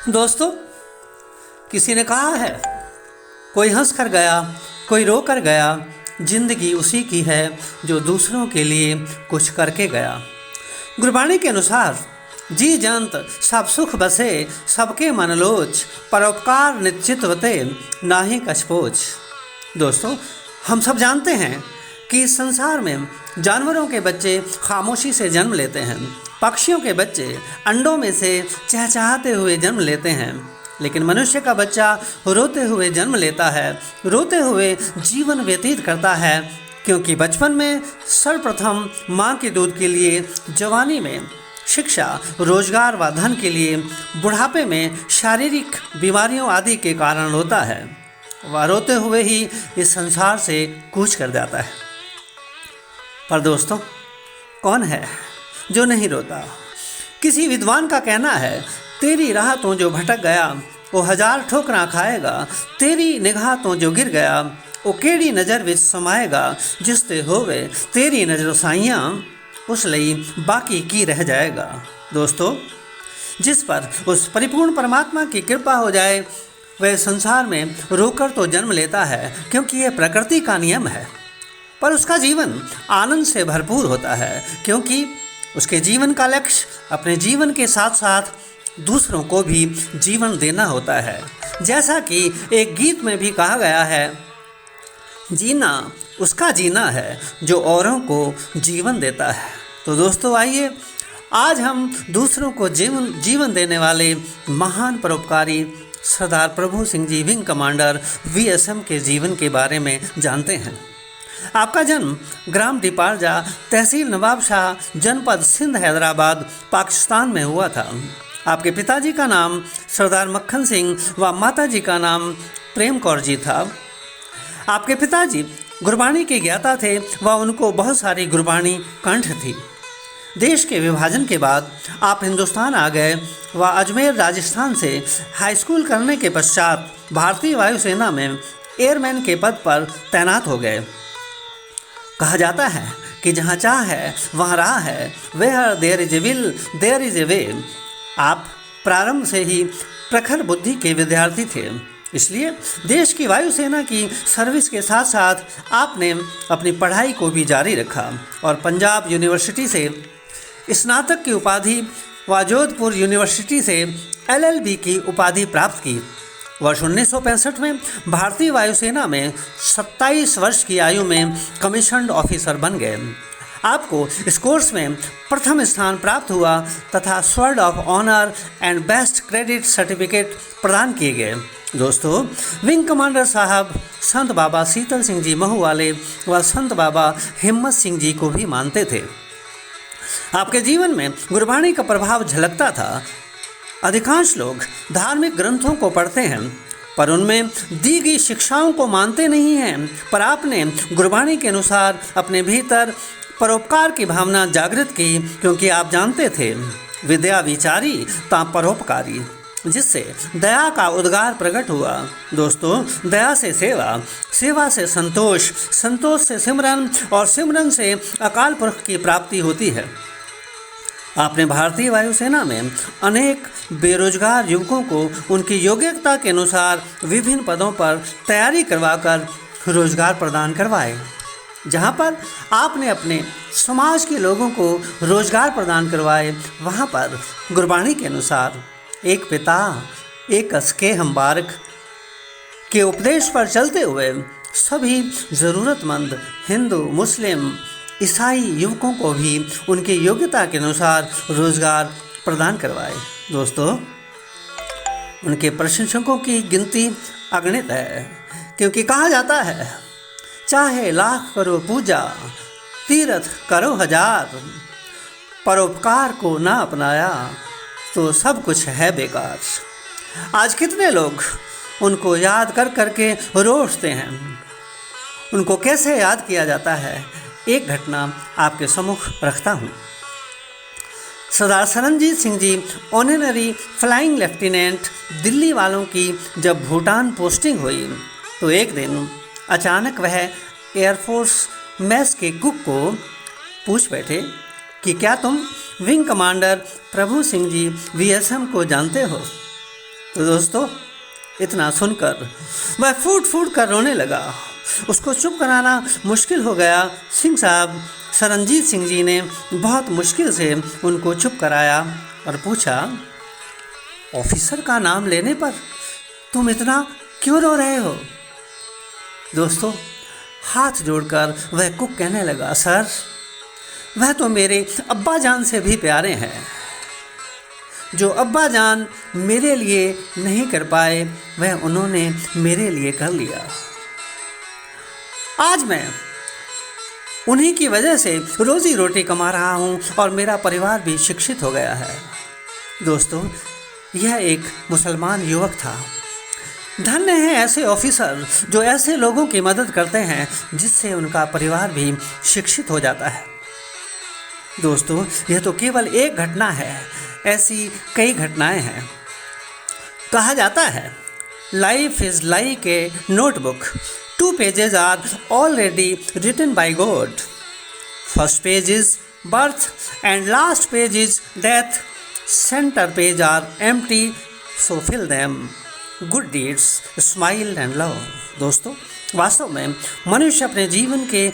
दोस्तों, किसी ने कहा है, कोई हंस कर गया, कोई रो कर गया, जिंदगी उसी की है जो दूसरों के लिए कुछ करके गया। गुरबाणी के अनुसार जी जंत सब सुख बसे, सबके मन लोच, परोपकार निश्चित होते, नाहि कछपोच। दोस्तों, हम सब जानते हैं कि इस संसार में जानवरों के बच्चे खामोशी से जन्म लेते हैं, पक्षियों के बच्चे अंडों में से चहचहाते हुए जन्म लेते हैं, लेकिन मनुष्य का बच्चा रोते हुए जन्म लेता है, रोते हुए जीवन व्यतीत करता है, क्योंकि बचपन में सर्वप्रथम माँ के दूध के लिए, जवानी में शिक्षा, रोजगार व धन के लिए, बुढ़ापे में शारीरिक बीमारियों आदि के कारण रोता है। वह रोते हुए ही इस संसार से कूच कर जाता है। पर दोस्तों, कौन है जो नहीं रोता? किसी विद्वान का कहना है, तेरी राह तो जो भटक गया वो 1000 ठोकरां खाएगा, तेरी निगाह तो जो गिर गया वो केड़ी नज़र विच समाएगा, जिसते होवे तेरी नज़र साइयां उस लई बाकी की रह जाएगा। दोस्तों, जिस पर उस परिपूर्ण परमात्मा की कृपा हो जाए वह संसार में रोकर तो जन्म लेता है, क्योंकि यह प्रकृति का नियम है, पर उसका जीवन आनंद से भरपूर होता है, क्योंकि उसके जीवन का लक्ष्य अपने जीवन के साथ साथ दूसरों को भी जीवन देना होता है। जैसा कि एक गीत में भी कहा गया है, जीना उसका जीना है जो औरों को जीवन देता है। तो दोस्तों, आइए आज हम दूसरों को जीवन देने वाले महान परोपकारी सरदार प्रभु Singh ji, wing commander VSM के जीवन के बारे में जानते हैं। आपका जन्म ग्राम डिपारजा, तहसील नवाबशाह, जनपद सिंध, हैदराबाद, पाकिस्तान में हुआ था। आपके पिताजी का नाम सरदार मक्खन सिंह व माताजी का नाम प्रेम कौर जी था। आपके पिताजी गुरबाणी के ज्ञाता थे व उनको बहुत सारी गुरबाणी कंठ थी। देश के विभाजन के बाद आप हिंदुस्तान आ गए व अजमेर, राजस्थान से हाई स्कूल करने के पश्चात भारतीय वायुसेना में एयरमैन के पद पर तैनात हो गए। कहा जाता है कि जहाँ चाह है वहाँ राह है, where there is a will there is a way. आप प्रारंभ से ही प्रखर बुद्धि के विद्यार्थी थे, इसलिए देश की वायुसेना की सर्विस के साथ साथ आपने अपनी पढ़ाई को भी जारी रखा और पंजाब यूनिवर्सिटी से स्नातक की उपाधि व जोधपुर यूनिवर्सिटी से एलएलबी की उपाधि प्राप्त की। वर्ष 1965 में भारतीय वायुसेना में 27 वर्ष की आयु में कमीशन्ड ऑफिसर बन गए। आपको इस कोर्स में प्रथम स्थान प्राप्त हुआ तथा sword of honour and best credit certificate प्रदान किए गए। दोस्तों, विंग कमांडर साहब संत बाबा शीतल सिंह जी महुवाले व संत बाबा हिम्मत सिंह जी को भी मानते थे। आपके जीवन में गुरबाणी का प्रभाव झलकता था। अधिकांश लोग धार्मिक ग्रंथों को पढ़ते हैं पर उनमें दी गई शिक्षाओं को मानते नहीं हैं, पर आपने गुरबाणी के अनुसार अपने भीतर परोपकार की भावना जागृत की, क्योंकि आप जानते थे विद्या विचारी ता परोपकारी, जिससे दया का उद्गार प्रकट हुआ। दोस्तों, दया से सेवा, सेवा से संतोष, संतोष से सिमरन और सिमरन से अकाल पुरख की प्राप्ति होती है। आपने भारतीय वायुसेना में अनेक बेरोजगार युवकों को उनकी योग्यता के अनुसार विभिन्न पदों पर तैयारी करवाकर रोजगार प्रदान करवाए। जहाँ पर आपने अपने समाज के लोगों को रोजगार प्रदान करवाए, वहाँ पर गुरबाणी के अनुसार एक पिता एक असके हमबारक के उपदेश पर चलते हुए सभी ज़रूरतमंद हिंदू, मुस्लिम, ईसाई युवकों को भी उनकी योग्यता के अनुसार रोजगार प्रदान करवाए। दोस्तों, उनके प्रशंसकों की गिनती अगणित है, क्योंकि कहा जाता है, चाहे लाख करो पूजा, तीर्थ करो 1000, परोपकार को ना अपनाया तो सब कुछ है बेकार। आज कितने लोग उनको याद कर करके रोते हैं। उनको कैसे याद किया जाता है, एक घटना आपके सम्मुख रखता हूँ। सरदार Saranjit Singh ji honorary flying lieutenant Delhi वालों की जब भूटान पोस्टिंग हुई तो एक दिन अचानक वह एयरफोर्स मेस के कुक को पूछ बैठे कि क्या तुम विंग कमांडर प्रभु सिंह जी वीएसएम को जानते हो? तो दोस्तों, इतना सुनकर वह फूट फूट कर रोने लगा। उसको चुप कराना मुश्किल हो गया। सिंह साहब सरनजीत सिंह जी ने बहुत मुश्किल से उनको चुप कराया और पूछा, ऑफिसर का नाम लेने पर तुम इतना क्यों रो रहे हो? दोस्तों, हाथ जोड़कर वह कुक कहने लगा, सर, वह तो मेरे अब्बा जान से भी प्यारे हैं। जो अब्बा जान मेरे लिए नहीं कर पाए, वह उन्होंने मेरे लिए कर लिया। आज मैं उन्हीं की वजह से रोजी रोटी कमा रहा हूँ और मेरा परिवार भी शिक्षित हो गया है। दोस्तों, यह एक मुसलमान युवक था। धन्य है ऐसे ऑफिसर जो ऐसे लोगों की मदद करते हैं जिससे उनका परिवार भी शिक्षित हो जाता है। दोस्तों, यह तो केवल एक घटना है, ऐसी कई घटनाएं हैं। कहा जाता है, life is like a notebook, 2 pages are already written by God. First page is birth and last page is death. Center page are empty, so fill them. Good deeds, smile and love. दोस्तों, वास्तव में मनुष्य अपने जीवन के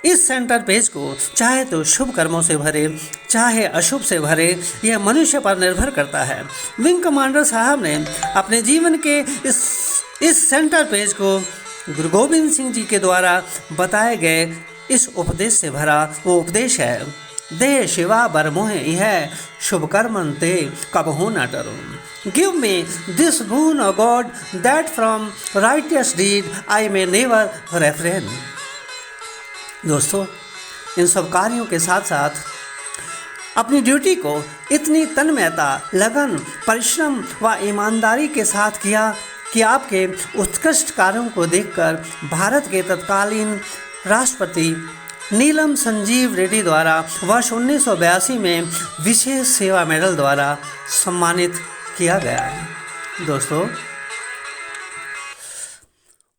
इस centre page को चाहे तो शुभ कर्मों से भरे, चाहे अशुभ से भरे, यह मनुष्य पर निर्भर करता है। विंग कमांडर साहब ने अपने जीवन के इस सेंटर पेज को गुरु गोविंद सिंह जी के द्वारा बताए गए इस उपदेश से भरा वो उपदेश है, दे शिवा बर मोह यह शुभ कर्मन ते कबहु न डरो। Give me this boon of God that from righteous deed I may never refrain। दोस्तों, इन सब कार्यों के साथ साथ अपनी ड्यूटी को इतनी तन्मयता, लगन, परिश्रम व ईमानदारी के साथ किया कि आपके उत्कृष्ट कार्यों को देखकर भारत के तत्कालीन राष्ट्रपति नीलम संजीव रेड्डी द्वारा वर्ष 1982 में विशेष सेवा मेडल द्वारा सम्मानित किया गया है। दोस्तों,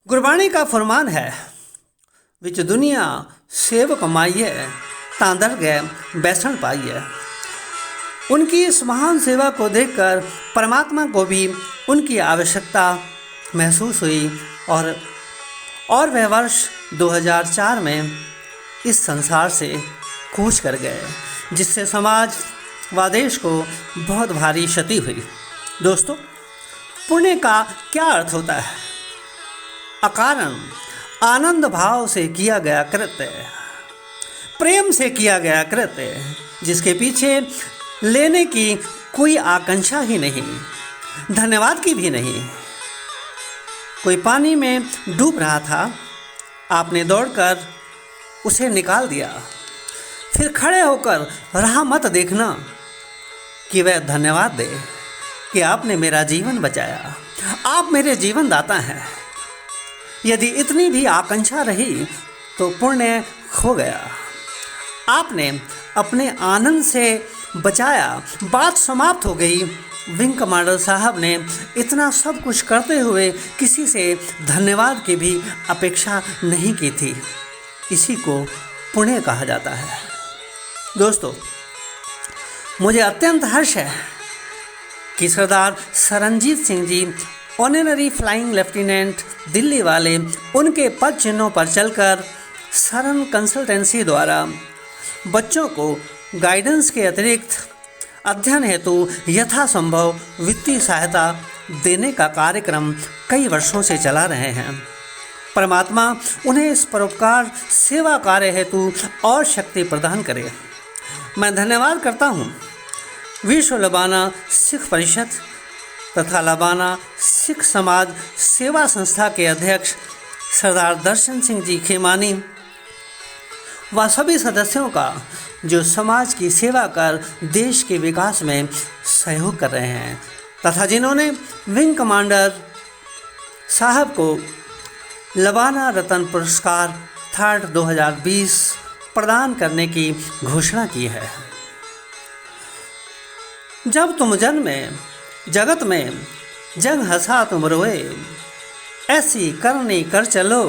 गुरबाणी का फरमान है, विच दुनिया सेवक माइए तांदर गए बैसन पाइए। उनकी इस महान सेवा को देखकर परमात्मा को भी उनकी आवश्यकता महसूस हुई और वह वर्ष 2004 में इस संसार से कूच कर गए, जिससे समाज व देश को बहुत भारी क्षति हुई। दोस्तों, पुण्य का क्या अर्थ होता है? अकारण आनंद भाव से किया गया कृत्य, प्रेम से किया गया कृत्य, जिसके पीछे लेने की कोई आकांक्षा ही नहीं, धन्यवाद की भी नहीं। कोई पानी में डूब रहा था, आपने दौड़कर उसे निकाल दिया, फिर खड़े होकर राह मत देखना कि वह धन्यवाद दे कि आपने मेरा जीवन बचाया, आप मेरे जीवन दाता हैं। यदि इतनी भी आकांक्षा रही तो पुण्य खो गया। आपने अपने आनंद से बचाया, बात समाप्त हो गई। विंग कमांडर साहब ने इतना सब कुछ करते हुए किसी से धन्यवाद की भी अपेक्षा नहीं की थी। इसी को पुण्य कहा जाता है। दोस्तों, मुझे अत्यंत हर्ष है कि सरदार Saranjit Singh ji honorary flying lieutenant Delhi वाले उनके पद चिन्हों पर चलकर सरन कंसल्टेंसी द्वारा बच्चों को गाइडेंस के अतिरिक्त अध्ययन हेतु यथासंभव वित्तीय सहायता देने का कार्यक्रम कई वर्षों से चला रहे हैं। परमात्मा उन्हें इस परोपकार सेवा कार्य हेतु और शक्ति प्रदान करे। मैं धन्यवाद करता हूँ विश्व लबाना सिख परिषद तथा लबाना सिख समाज सेवा संस्था के अध्यक्ष सरदार दर्शन सिंह जी खेमानी व सभी सदस्यों का जो समाज की सेवा कर देश के विकास में सहयोग कर रहे हैं तथा जिन्होंने विंग कमांडर साहब को लबाना रत्न पुरस्कार थर्ड 2020 प्रदान करने की घोषणा की है। जब तुम जगत में जग हंसा तुम रोए, ऐसी करनी कर चलो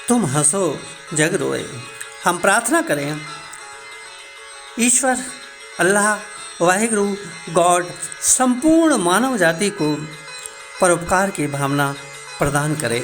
तुम हंसो जग रोए। हम प्रार्थना करें ईश्वर, अल्लाह, वाहिगुरु, गॉड संपूर्ण मानव जाति को परोपकार की भावना प्रदान करे।